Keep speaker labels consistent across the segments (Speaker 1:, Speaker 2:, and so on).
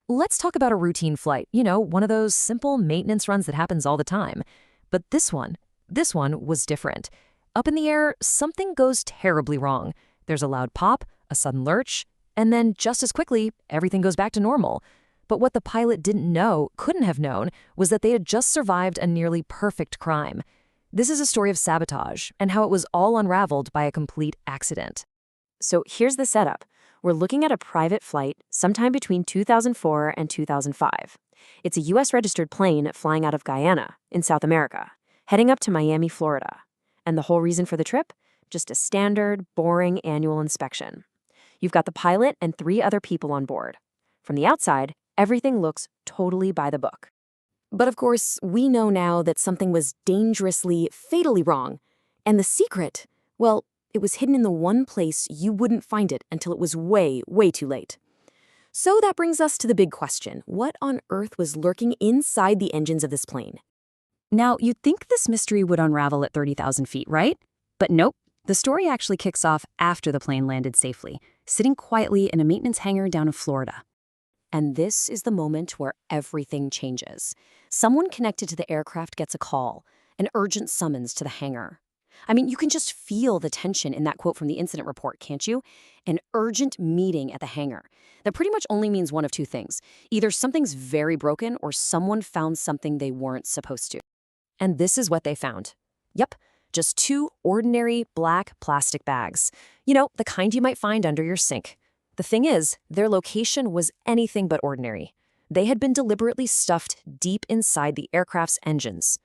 Speaker 1: Let's talk about a routine flight, one of those simple maintenance runs that happens all the time. But this one was different. Up in the air, something goes terribly wrong. There's a loud pop, a sudden lurch, and then just as quickly, everything goes back to normal. But what the pilot couldn't have known, was that they had just survived a nearly perfect crime. This is a story of sabotage and how it was all unraveled by a complete accident.
Speaker 2: So here's the setup. We're looking at a private flight sometime between 2004 and 2005. It's a U.S. registered plane flying out of Guyana in South America, heading up to Miami, Florida. And the whole reason for the trip? Just a standard, boring annual inspection. You've got the pilot and 3 other people on board. From the outside, everything looks totally by the book. But of course, we know now that something was dangerously, fatally wrong. And the secret, well, it was hidden in the one place you wouldn't find it until it was way, way too late. So that brings us to the big question. What on earth was lurking inside the engines of this plane?
Speaker 3: Now, you'd think this mystery would unravel at 30,000 feet, right? But nope. The story actually kicks off after the plane landed safely, sitting quietly in a maintenance hangar down in Florida.
Speaker 2: And this is the moment where everything changes. Someone connected to the aircraft gets a call, an urgent summons to the hangar. I mean, you can just feel the tension in that quote from the incident report, can't you? An urgent meeting at the hangar. That pretty much only means one of 2 things. Either something's very broken or someone found something they weren't supposed to.
Speaker 1: And this is what they found. Yep, just 2 ordinary black plastic bags. The kind you might find under your sink. The thing is, their location was anything but ordinary. They had been deliberately stuffed deep inside the aircraft's engines.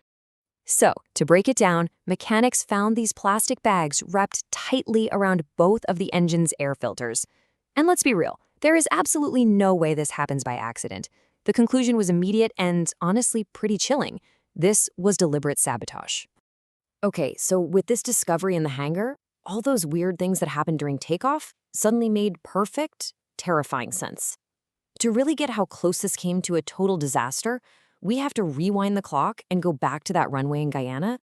Speaker 1: So, to break it down, mechanics found these plastic bags wrapped tightly around both of the engine's air filters. And let's be real, there is absolutely no way this happens by accident. The conclusion was immediate and, honestly, pretty chilling. This was deliberate sabotage.
Speaker 2: Okay, so with this discovery in the hangar, all those weird things that happened during takeoff suddenly made perfect, terrifying sense. To really get how close this came to a total disaster, we have to rewind the clock and go back to that runway in Guyana.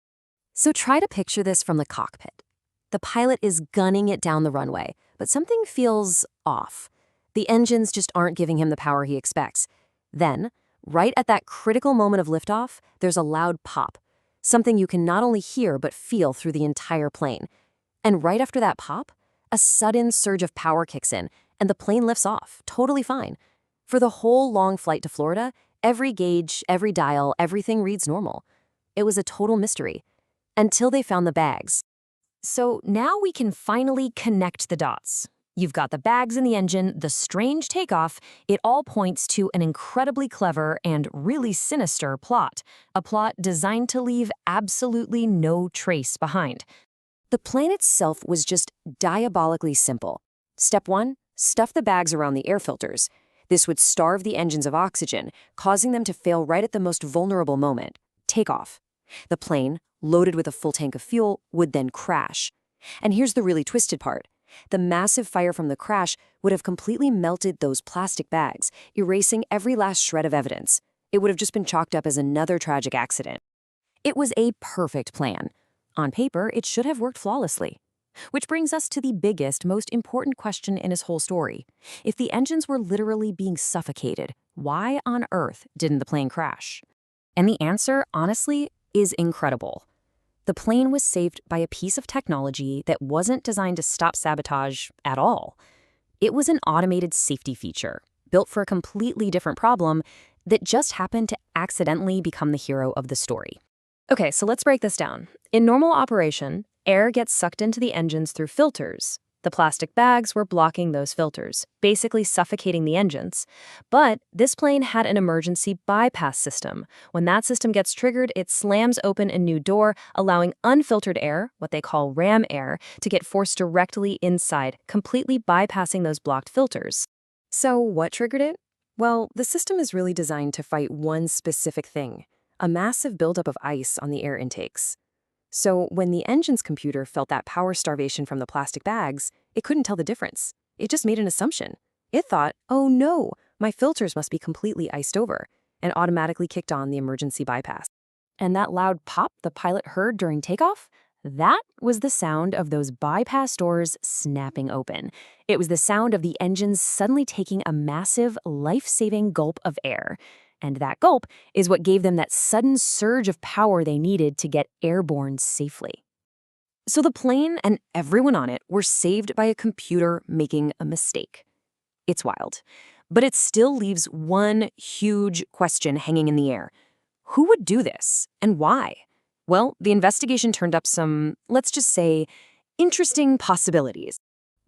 Speaker 2: So try to picture this from the cockpit. The pilot is gunning it down the runway, but something feels off. The engines just aren't giving him the power he expects. Then, right at that critical moment of liftoff, there's a loud pop, something you can not only hear but feel through the entire plane. And right after that pop, a sudden surge of power kicks in, and the plane lifts off, totally fine. For the whole long flight to Florida, every gauge, every dial, everything reads normal. It was a total mystery, until they found the bags. So now we can finally connect the dots. You've got the bags in the engine, the strange takeoff. It all points to an incredibly clever and really sinister plot. A plot designed to leave absolutely no trace behind. The plan itself was just diabolically simple. Step 1, stuff the bags around the air filters. This would starve the engines of oxygen, causing them to fail right at the most vulnerable moment, takeoff. The plane, loaded with a full tank of fuel, would then crash. And here's the really twisted part. The massive fire from the crash would have completely melted those plastic bags, erasing every last shred of evidence. It would have just been chalked up as another tragic accident. It was a perfect plan. On paper, it should have worked flawlessly. Which brings us to the biggest, most important question in his whole story. If the engines were literally being suffocated, why on earth didn't the plane crash? And the answer, honestly, is incredible. The plane was saved by a piece of technology that wasn't designed to stop sabotage at all. It was an automated safety feature, built for a completely different problem that just happened to accidentally become the hero of the story. Okay, so let's break this down. In normal operation, air gets sucked into the engines through filters. The plastic bags were blocking those filters, basically suffocating the engines. But this plane had an emergency bypass system. When that system gets triggered, it slams open a new door, allowing unfiltered air, what they call ram air, to get forced directly inside, completely bypassing those blocked filters. So what triggered it? Well, the system is really designed to fight one specific thing: a massive buildup of ice on the air intakes. So when the engine's computer felt that power starvation from the plastic bags, it couldn't tell the difference. It just made an assumption. It thought, oh no, my filters must be completely iced over, and automatically kicked on the emergency bypass. And that loud pop the pilot heard during takeoff?
Speaker 1: That was the sound of those bypass doors snapping open. It was the sound of the engines suddenly taking a massive, life-saving gulp of air. And that gulp is what gave them that sudden surge of power they needed to get airborne safely. So the plane and everyone on it were saved by a computer making a mistake. It's wild. But it still leaves one huge question hanging in the air. Who would do this, and why? Well, the investigation turned up some, let's just say, interesting possibilities.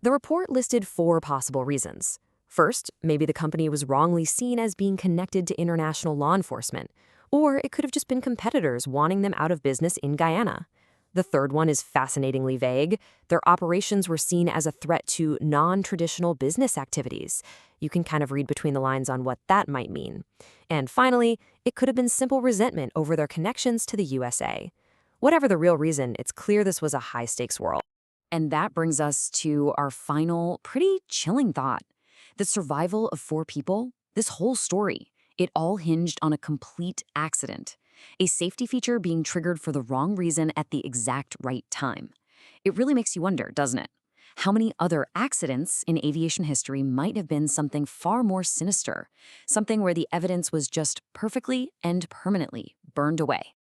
Speaker 1: The report listed 4 possible reasons. First, maybe the company was wrongly seen as being connected to international law enforcement, or it could have just been competitors wanting them out of business in Guyana. The third one is fascinatingly vague. Their operations were seen as a threat to non-traditional business activities. You can kind of read between the lines on what that might mean. And finally, it could have been simple resentment over their connections to the USA. Whatever the real reason, it's clear this was a high-stakes world.
Speaker 2: And that brings us to our final, pretty chilling thought. The survival of 4 people, this whole story, it all hinged on a complete accident. A safety feature being triggered for the wrong reason at the exact right time. It really makes you wonder, doesn't it? How many other accidents in aviation history might have been something far more sinister, something where the evidence was just perfectly and permanently burned away?